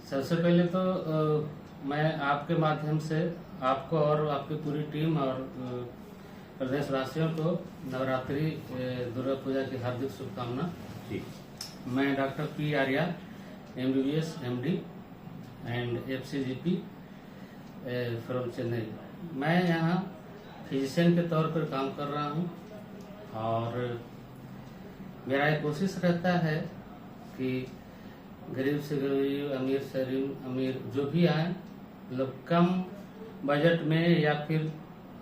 सबसे पहले तो मैं आपके माध्यम से आपको और आपकी पूरी टीम और प्रदेशवासियों को नवरात्रि दुर्गा पूजा की हार्दिक शुभकामना। मैं doctor P Arya, MBBS MD and FCGP from Chennai. मैं यहाँ फिजिशियन के तौर पर काम कर रहा हूँ और मेरा एक कोशिश रहता है कि गरीब से गरीब, अमीर से अमीर जो भी आए, मतलब कम बजट में या फिर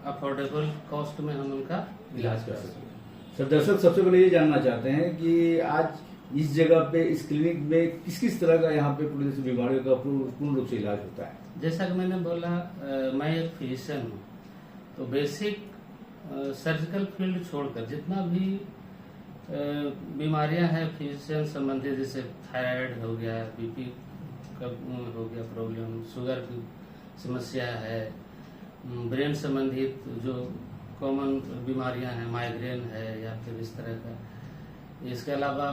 अफोर्डेबल कॉस्ट में हम उनका इलाज कर सकें। सर, दर्शक सबसे पहले ये जानना चाहते हैं कि आज इस जगह पे, इस क्लिनिक में किस किस तरह का यहाँ पे पूरी बीमारियों का पूर्ण रूप से इलाज होता है? जैसा कि मैंने बोला, मैं एक फिजिशियन हूँ, तो बेसिक सर्जिकल फील्ड छोड़कर जितना भी बीमारियां हैं फिजिशियन संबंधित, जैसे थायराइड हो गया, BP का हो गया प्रॉब्लम, शुगर की समस्या है, ब्रेन संबंधित जो कॉमन बीमारियां हैं, माइग्रेन है या फिर इस तरह का, इसके अलावा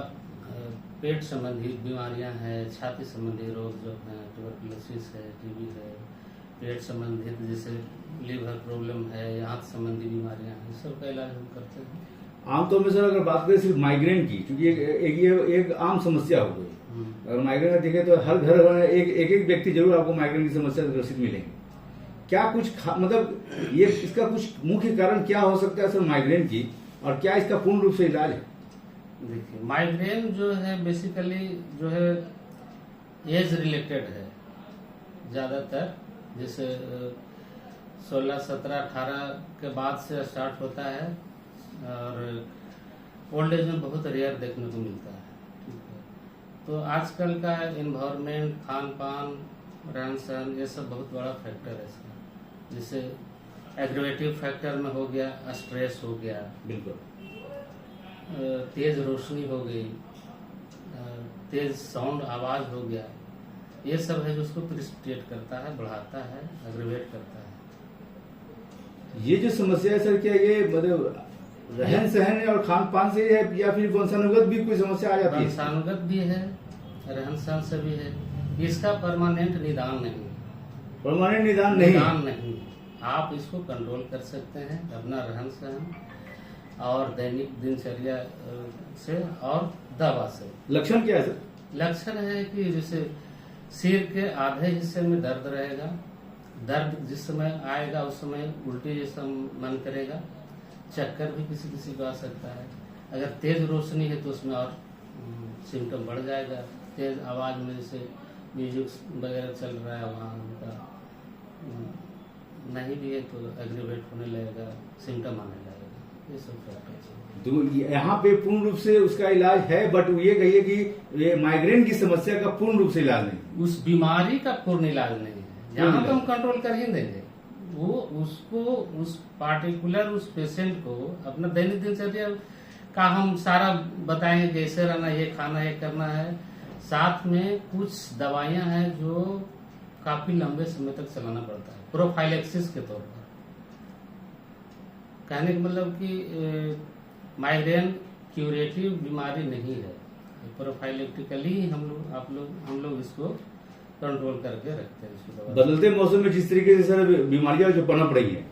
पेट संबंधित बीमारियां हैं, छाती संबंधी रोग जो हैं, ट्यूबरकुलोसिस है, TB है, पेट संबंधित जैसे लीवर प्रॉब्लम है, आंत संबंधी बीमारियां हैं, सब का इलाज हम करते हैं। आमतौर में सर अगर बात करें सिर्फ माइग्रेन की, क्योंकि एक आम समस्या हो गई, अगर माइग्रेन का देखें तो हर घर में एक व्यक्ति जरूर आपको माइग्रेन की समस्या से ग्रसित मिलेंगे। क्या कुछ मतलब ये इसका कुछ मुख्य कारण क्या हो सकता है सर माइग्रेन की, और क्या इसका पूर्ण रूप से इलाज है? देखिए, माइग्रेन जो है बेसिकली जो है एज रिलेटेड है ज्यादातर, जैसे 16, 17, 18 के बाद से स्टार्ट होता है और ओल्ड एज में बहुत रेयर देखने को मिलता है। तो आजकल का इन्वायरमेंट, खान पान, रहन सहन, ये सब बहुत बड़ा फैक्टर है इसका। जैसे एग्रीवेटिव फैक्टर में हो गया, स्ट्रेस हो गया, बिल्कुल, तेज रोशनी हो गई, तेज साउंड आवाज हो गया, ये सब है जो उसको प्रिसिपिटेट करता है, बढ़ाता है, एग्रीवेट करता है। ये जो समस्या है सर, क्या ये मतलब रहन सहन और खान पान से है या फिर वंशानुगत भी कोई समस्या आ जाती है? वंशानुगत भी है, रहन सहन से भी है। इसका परमानेंट निदान नहीं। परमानेंट निदान नहीं। आप इसको कंट्रोल कर सकते हैं अपना रहन सहन और दैनिक दिनचर्या से और दवा से। लक्षण क्या है सर? लक्षण है कि जैसे सिर के आधे हिस्से में दर्द रहेगा, दर्द जिस समय आएगा उस समय उल्टी जैसा मन करेगा, चक्कर भी किसी किसी को आ सकता है। अगर तेज रोशनी है तो उसमें और सिम्टम बढ़ जाएगा। तेज आवाज में जैसे म्यूजिक वगैरह चल रहा है वहाँ उनका नहीं भी है तो एग्रीवेट होने लगेगा, सिम्टम आने लगेगा। ये सब फैक्टर्स हैं। तो यहाँ पे पूर्ण रूप से उसका इलाज है, बट ये कहिए कि ये माइग्रेन की समस्या का पूर्ण रूप से इलाज नहीं, उस बीमारी का पूर्ण इलाज नहीं है। यहाँ तो हम कंट्रोल कर ही देंगे, वो उसको, उस पार्टिकुलर उस पेशेंट को अपना दैनिक दिनचर्या का हम सारा बताएंगे, कैसे रहना, ये खाना, ये करना है। साथ में कुछ दवाइयां हैं जो काफी लंबे समय तक चलाना पड़ता है, प्रोफाइलेक्सिस के तौर पर। कहने का मतलब कि माइग्रेन क्यूरेटिव बीमारी नहीं है, प्रोफाइलेक्टिकली हम लोग इसको कंट्रोल करके रखते हैं इसको। बदलते मौसम में जिस तरीके से सर बीमारियां जो पनप रही हैं,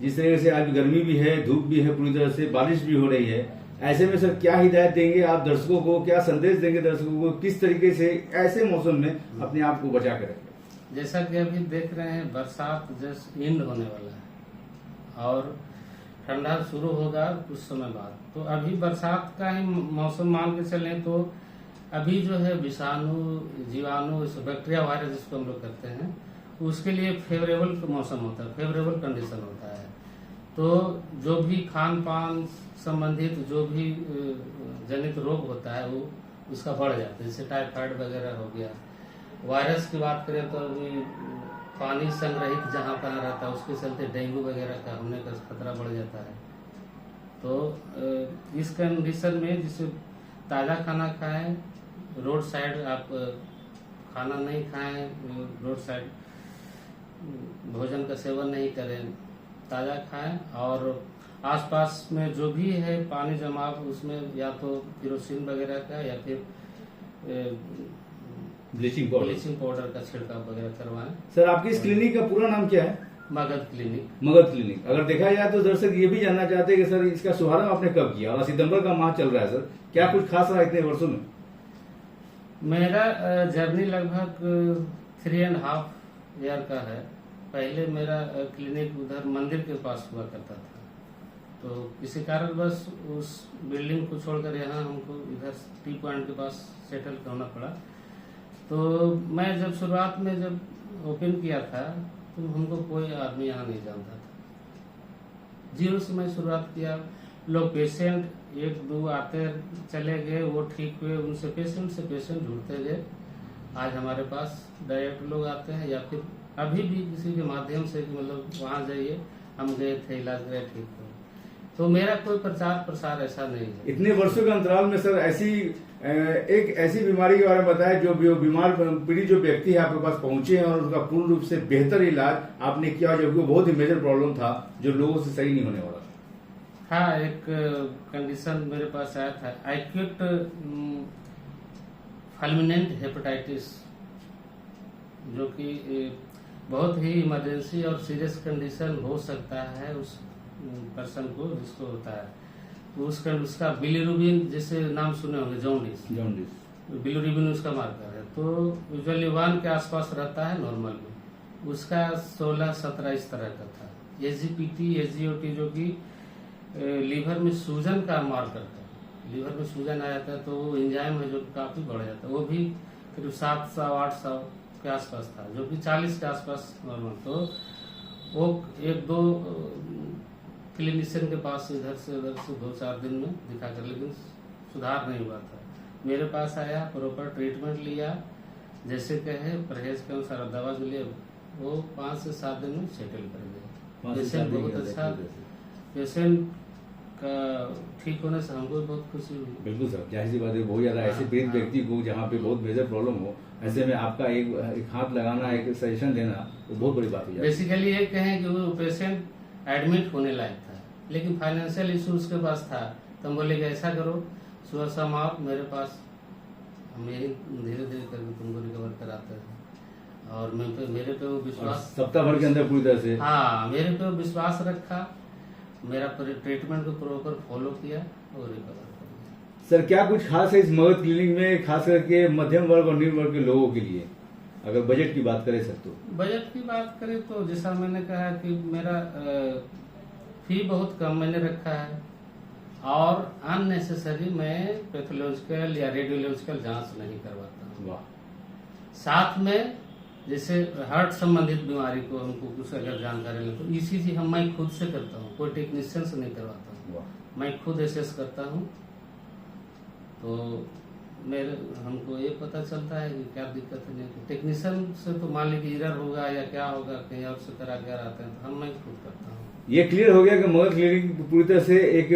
जिस तरीके से आज गर्मी भी है, धूप भी है, पूरी तरह से बारिश भी हो रही है, ऐसे में सर क्या हिदायत देंगे आप दर्शकों को, क्या संदेश देंगे दर्शकों को, किस तरीके से ऐसे मौसम में अपने आप को बचा के रखें? जैसा कि अभी देख रहे हैं, बरसात जस्ट एंड होने वाला है और ठंडा शुरू होगा कुछ समय बाद। तो अभी बरसात का ही मौसम मान के चलें तो अभी जो है विषाणु, जीवाणु, बैक्टीरिया, वायरस जिसको हम लोग करते हैं, उसके लिए फेवरेबल मौसम होता है, फेवरेबल कंडीशन होता है। तो जो भी खान पान संबंधित जो भी जनित रोग होता है वो उसका बढ़ जाता है, जैसे टाइफाइड वगैरह हो गया। वायरस की बात करें तो अभी पानी संग्रहित जहाँ पर रहता है उसके चलते डेंगू वगैरह का होने का खतरा बढ़ जाता है। तो इस कंडीशन में जिसे ताज़ा खाना खाएं, रोड साइड आप खाना नहीं खाएं, रोड साइड भोजन का सेवन नहीं करें, ताज़ा खाएं और आसपास में जो भी है पानी जमाव उसमें या तो केरोसिन वगैरह का या फिर ब्लीचिंग पाउडर का छिड़काव वगैरह करवाएं। सर आपकी इस क्लिनिक का पूरा नाम क्या है? मगध क्लिनिक। मगध क्लिनिक। अगर देखा जाए तो दर्शक ये भी जानना चाहते हैं कि सर इसका शुभारंभ आपने कब किया और सितंबर का माह चल रहा है सर, क्या कुछ खास रहा इतने वर्षों में? मेरा जर्नी लगभग 3.5 ईयर का है। पहले मेरा क्लिनिक उधर मंदिर के पास हुआ करता था, तो किसी कारण बस उस बिल्डिंग को छोड़कर यहाँ हमको इधर टी पॉइंट के पास सेटल होना पड़ा। तो मैं जब शुरुआत में जब ओपन किया था तो हमको कोई आदमी यहाँ नहीं जानता था। जीरो से मैं शुरुआत किया। लोग पेशेंट 1-2 आते चले गए, वो ठीक हुए, उनसे पेशेंट जुड़ते गए। आज हमारे पास डायरेक्ट लोग आते हैं या फिर अभी भी किसी के माध्यम से कि मतलब वहाँ जाइए, हम गए थे, इलाज गए, ठीक हो। तो मेरा कोई प्रचार प्रसार ऐसा नहीं है। इतने वर्षों के अंतराल में सर एक ऐसी बीमारी के बारे में बताया जो बीमार पीड़ित जो व्यक्ति है आपके पास पहुंचे हैं और उसका पूर्ण रूप से बेहतर इलाज आपने किया, जो बहुत ही मेजर प्रॉब्लम था जो लोगों से सही नहीं होने वाला। हाँ, एक कंडीशन मेरे पास आया था, एक्यूट फुलमिनेंट हेपेटाइटिस, जो कि बहुत ही इमरजेंसी और सीरियस कंडीशन हो सकता है उस पर्सन को जिसको होता है। तो उसका बिलीरुबिन जैसे नाम सुने होंगे, जॉन्डिस, बिलीरुबिन उसका मार्कर है। तो यूजुअली 1 के आसपास रहता है नॉर्मल में, उसका 16-17 इस तरह का था। एजीपीटी, एजीओटी जो कि लीवर में सूजन का मार्कर था। लीवर में सूजन आ जाता है तो वो एंजाइम है जो काफी बढ़ जाता है, वो भी करीब 700-800 के आसपास था, जो कि 40 के आसपास नॉर्मल। तो वो 1-2 क्लिनिशियन के पास इधर से उधर से 2-4 दिन में दिखा कर, लेकिन सुधार नहीं हुआ था। मेरे पास आया, प्रॉपर ट्रीटमेंट लिया, जैसे कहे परहेज के अनुसार दवा जो लिए, वो 5 से 7 दिन में सेटल कर गए। पेशेंट बहुत अच्छा, पेशेंट का ठीक होने से हमको भी बहुत खुशी हुई। बिल्कुल सर, जाहिर सी बात है, बहुत ज्यादा ऐसे पीड़ित व्यक्ति को जहाँ पे बहुत मेजर प्रॉब्लम हो, ऐसे में आपका एक हाथ लगाना, एक सजेशन देना, वो बहुत बड़ी बात है। बेसिकली ये कहें कि वो पेशेंट एडमिट होने लायक था, लेकिन फाइनेंशियल इशू उसके पास था। तो हम बोले कि ऐसा करो, सुबह शाम आप मेरे पास, हम यही धीरे धीरे करके तुमको रिकवर कराते हैं। और मेरे पे वो विश्वास, सप्ताह भर के अंदर पूरी तरह से, हाँ, मेरे पे वो विश्वास रखा, मेरा ट्रीटमेंट को प्रॉपर फॉलो किया और रिकवर कर दिया। सर क्या कुछ खास है इस मगध क्लिनिक में, खास करके मध्यम वर्ग और निम्न वर्ग के लोगों के लिए? अगर बजट की बात करें सर, तो बजट की बात करें तो जैसा मैंने कहा कि मेरा फी बहुत कम मैंने रखा है, और अननेसेसरी मैं पैथोलॉजिकल या रेडियोलॉजिकल जांच नहीं करवाता हूँ। वाह। साथ में जैसे हार्ट संबंधित बीमारी को हमको कुछ अगर जानकारी ले तो ईसीजी मैं खुद से करता हूँ, कोई टेक्नीशियन से नहीं करवाता हूँ, मैं खुद एसेस करता हूँ। तो हमको ये पता चलता है कि क्या दिक्कत है। टेक्नीशियन से तो मान लीजिए एरर होगा या क्या होगा, कहीं और से करा कर आते हैं, तो मैं खुद करता हूँ। ये क्लियर हो गया कि मगध क्लिनिक पूरी तरह से एक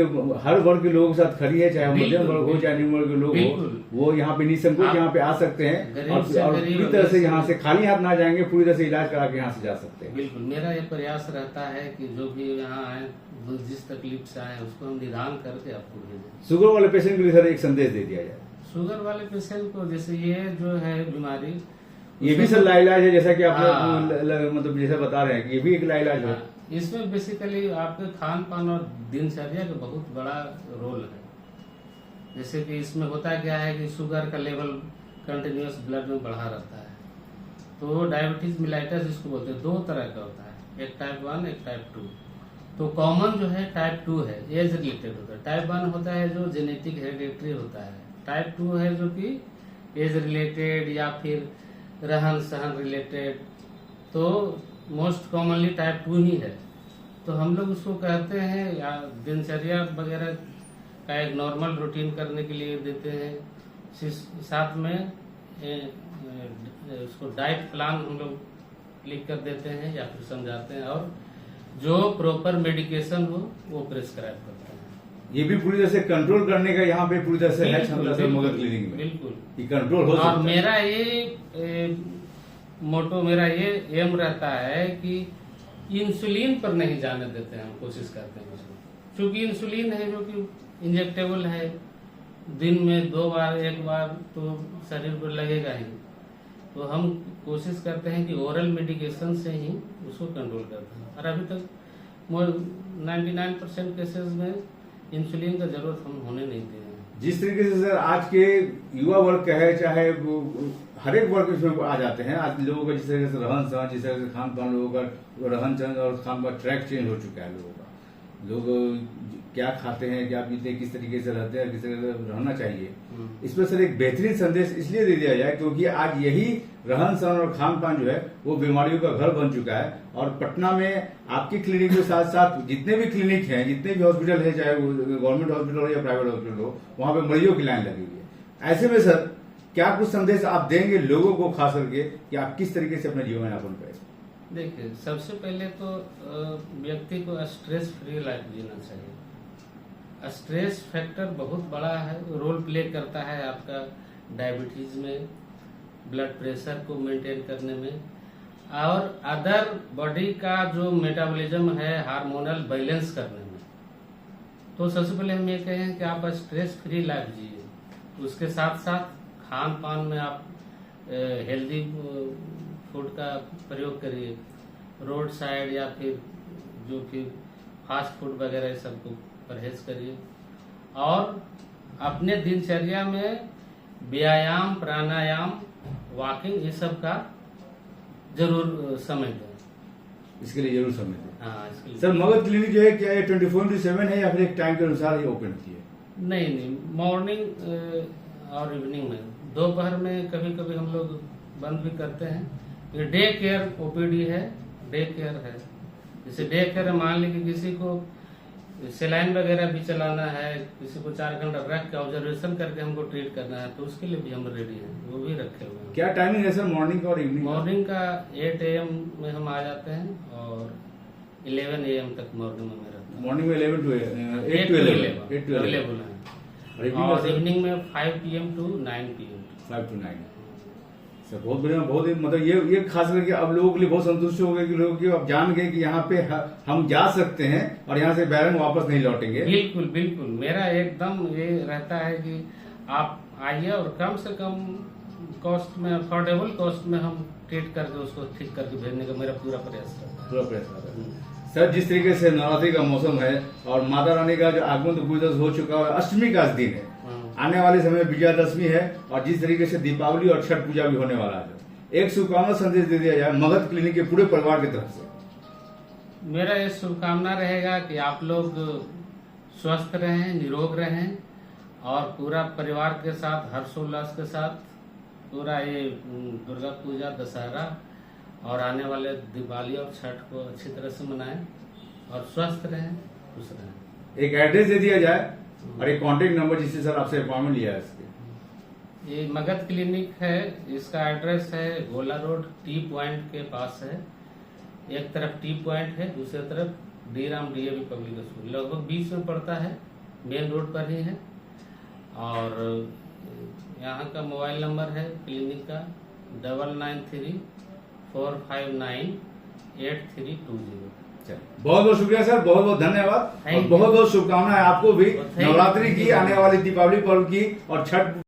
हर वर्ग के लोगों के साथ खड़ी है, चाहे मध्यम वर्ग हो चाहे निम्न वर्ग के लोग हो, वो यहाँ पे निसंकोच यहाँ पे आ सकते हैं और पूरी तरह से यहाँ से खाली हाथ ना जाएंगे, पूरी तरह से इलाज करा के यहाँ से जा सकते हैं। बिल्कुल, मेरा ये प्रयास रहता है कि जो भी यहाँ आए, जिस तकलीफ से आए, उसको हम निदान करके आपको भेजें। शुगर वाले पेशेंट के लिए सर एक संदेश दे दिया जाए। शुगर वाले पेशेंट को, जैसे ये जो है बीमारी, ये भी सर लाइलाज है, जैसा कि आप मतलब जैसा बता रहे हैं कि ये भी एक लाइलाज है। इसमें बेसिकली आपके खान पान और दिनचर्या का बहुत बड़ा रोल है। जैसे कि इसमें होता क्या है कि शुगर का लेवल कंटिन्यूअस ब्लड में बढ़ा रहता है। तो डायबिटीज मिलाइटस जिसको बोलते हैं, 2 तरह का होता है, एक टाइप 1 एक टाइप 2। तो कॉमन जो है टाइप 2 है, एज रिलेटेड होता है। टाइप 1 होता है जो जेनेटिक हेरिडेटरी होता है। टाइप 2 है जो कि एज रिलेटेड या फिर रहन सहन रिलेटेड। तो मोस्ट कॉमनली टाइप 2 ही है। तो हम लोग उसको कहते हैं या दिनचर्या वगैरह का एक नॉर्मल रूटीन करने के लिए देते हैं। साथ में उसको डाइट प्लान हम लोग लिख कर देते हैं या फिर समझाते हैं, और जो प्रॉपर मेडिकेशन हो वो प्रिस्क्राइब करते हैं। ये भी पूरी तरह से कंट्रोल करने का यहाँ पे पूरी तरह से है क्षमता मगध क्लिनिक में। बिल्कुल, ये कंट्रोल हो सकता है। और मेरा ये मोटो, मेरा ये एम रहता है कि इंसुलिन पर नहीं जाने देते हैं, हम कोशिश करते हैं उसमें। क्योंकि इंसुलिन है जो कि इंजेक्टेबल है, दिन में 2 बार 1 बार तो शरीर पर लगेगा ही। तो हम कोशिश करते हैं कि ओरल मेडिकेशन से ही उसको कंट्रोल करते हैं। और अभी तक 99% केसेस में इंसुलिन का जरूरत हम होने नहीं दिए हैं। जिस तरीके से सर आज के युवा वर्ग का है, चाहे वो हर एक वर्ग इसमें आ जाते हैं, आज लोगों का जिस तरीके से रहन सहन, जिस तरीके से खान पान, लोगों का रहन सहन और खान पान ट्रैक चेंज हो चुका है लोगों का। लोग क्या खाते हैं, क्या पीते हैं, किस तरीके से रहते हैं, किस तरीके से रहना चाहिए, इस पर सर एक बेहतरीन संदेश इसलिए दे दिया जाए क्योंकि आज यही रहन सहन और खान पान जो है वो बीमारियों का घर बन चुका है। और पटना में आपकी क्लिनिक के साथ साथ जितने भी क्लिनिक हैं, जितने भी हॉस्पिटल है, चाहे वो गवर्नमेंट हॉस्पिटल हो या प्राइवेट हॉस्पिटल हो, वहां पे मरीजों की लाइन लगी हुई है। ऐसे में सर क्या कुछ संदेश आप देंगे लोगों को, खास करके कि आप किस तरीके से अपना जीवन यापन करें? देखिए, सबसे पहले तो व्यक्ति को स्ट्रेस फ्री लाइफ जीना चाहिए। स्ट्रेस फैक्टर बहुत बड़ा है, रोल प्ले करता है आपका डायबिटीज में, ब्लड प्रेशर को मेंटेन करने में, और अदर बॉडी का जो मेटाबॉलिज्म है हार्मोनल बैलेंस करने में। तो सबसे पहले हम ये कहें कि आप स्ट्रेस फ्री लाइफ जिए। उसके साथ साथ खान पान में आप हेल्दी फूड का प्रयोग करिए, रोड साइड या फिर जो कि फास्ट फूड वगैरह सबको परहेज करिए। और अपने दिनचर्या में व्यायाम, प्राणायाम, वॉकिंग, ये सब का जरूर समय दें। इसके लिए जरूर समय दें। हाँ, इसके लिए सर मगध क्लिनिक जो है क्या ये 24/7 है या फिर एक टाइम के अनुसार ही ओपन होती है? नहीं, मॉर्निंग और इवनिंग में, दोपहर में कभी कभी हम लोग बंद भी करते हैं। ये डे केयर ओपीडी है, डे केयर है। जैसे डे केयर मान लीजिए किसी को सेलाइन वगैरह भी चलाना है, किसी को 4 घंटा रख के ऑब्जर्वेशन करके हमको ट्रीट करना है, तो उसके लिए भी हम रेडी हैं, वो भी रखे हुए हैं। क्या टाइमिंग है सर मॉर्निंग का और इवनिंग? मॉर्निंग का 8 AM में हम आ जाते हैं और 11 AM तक मॉर्निंग में रहता है। मॉर्निंग में 11 to 8 to 11 अवेलेबल है। और इवनिंग में 5 PM to 9 PM। 5 to 9 sir बहुत बढ़िया, बहुत ही मतलब ये खास करके अब लोगों के लिए बहुत संतुष्ट हो गए कि लोग अब जान गए कि यहाँ पे हम जा सकते हैं और यहाँ से बैरन वापस नहीं लौटेंगे। बिल्कुल बिल्कुल, मेरा एकदम ये रहता है कि आप आइए और कम से कम कॉस्ट में, अफोर्डेबल कॉस्ट में हम ट्रीट करके उसको ठीक करके भेजने का मेरा पूरा प्रयास रहता है। पूरा प्रयास रहता है। सर जिस तरीके से नवरात्रि का मौसम है और माता रानी का जो आगमन तो पूजा हो चुका है, अष्टमी का आज दिन है, आने वाले समय विजयादशमी है और जिस तरीके से दीपावली और छठ पूजा भी होने वाला है, एक शुभकामना संदेश दे दिया जाए मगध क्लिनिक के पूरे परिवार की तरफ से। मेरा ये शुभकामना रहेगा कि आप लोग स्वस्थ रहें, निरोग रहें और पूरा परिवार के साथ हर्षोल्लास के साथ पूरा ये दुर्गा पूजा, दशहरा और आने वाले दिवाली और छठ को अच्छी तरह से मनाएं और स्वस्थ रहें, खुश रहें। एक एड्रेस दे दिया जाए और एक कांटेक्ट नंबर जिससे सर आपसे अपॉइंटमेंट लिया है इसके। ये मगध क्लिनिक है, इसका एड्रेस है गोला रोड, टी पॉइंट के पास है। एक तरफ टी पॉइंट है, दूसरी तरफ D Ram DAV public school, लगभग बीच में पड़ता है, मेन रोड पर ही है। और यहाँ का मोबाइल नंबर है क्लिनिक का 9934598320। बहुत बहुत शुक्रिया सर, बहुत बहुत धन्यवाद और बहुत बहुत शुभकामनाएं आपको भी नवरात्रि की, आने वाली दीपावली पर्व की और छठ